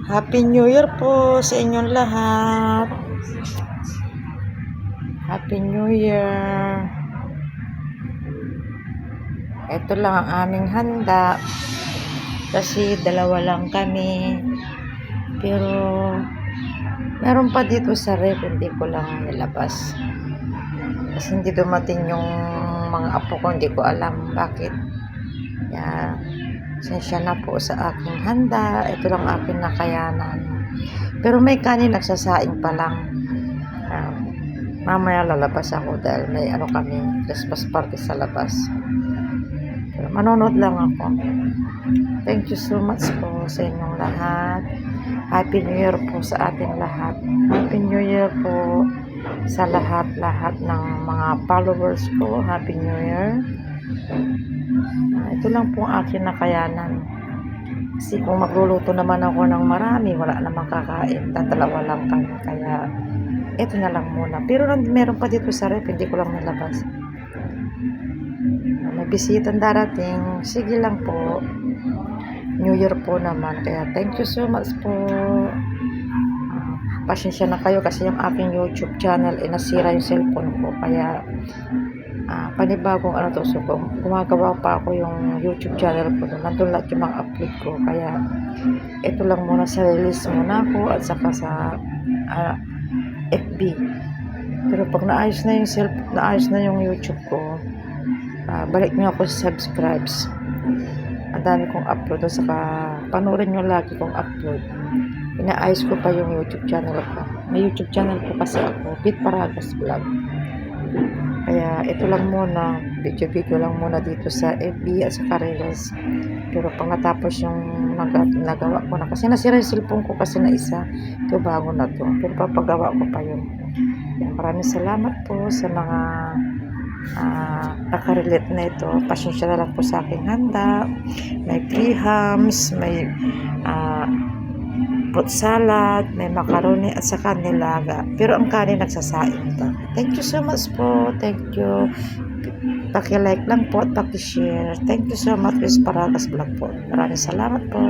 Happy New Year po sa inyong lahat. Happy New Year. Ito lang ang aming handa. Kasi dalawa lang kami. Pero meron pa dito sa ref, hindi ko lang nilabas. Kasi hindi dumating yung mga apo ko, hindi ko alam bakit. Kaya sensya na po sa aking handa. Ito lang aking nakayanan. Pero may kanin, nagsasaing pa lang. Mamaya lalabas ako dahil may kami, Christmas party sa labas. Pero manonood lang ako. Thank you so much po sa inyong lahat. Happy New Year po sa ating lahat. Happy New Year po sa lahat-lahat ng mga followers ko. Happy New Year. Ito lang po ang aking nakayanan. Kasi kung magluluto naman ako ng marami, wala namang kakain. Tatalawa lang kami. Kaya ito na lang muna. Pero meron pa dito sa ref, hindi ko lang nilabas. May bisitang darating. Sige lang po. New Year po naman. Kaya thank you so much po. Pasensya na kayo kasi yung aking YouTube channel nasira yung cellphone ko. Kaya panibagong so gumagawa pa ako yung YouTube channel ko. Nandun lahat yung mga upload ko. Kaya ito lang muna sa release muna ako at saka sa FB. Pero pag naayos na yung YouTube ko, balik nyo ako sa subscribes. Ang dami kong upload, saka panoorin nyo lagi kong upload. Inaayos ko pa yung YouTube channel ko. May YouTube channel ko kasi ako, Bit Paragas Vlog. Kaya ito lang muna, video lang muna dito sa FB at sa Reels. Pero pag natapos yung nagawa ko na, kasi nasira yung cellphone ko kasi na isa, ito bago na to. Pero papagawa ko pa yun. Maraming salamat po sa mga nakarelate na ito. Pasensya na lang po sa aking handa. May grahams, may fruit salad, may macaroni at saka nilaga. Pero ang kanin nagsasaing to. Thank you so much po. Thank you. Paki-like lang po at paki-share. Thank you so much, Paragas Vlog po. Maraming salamat po.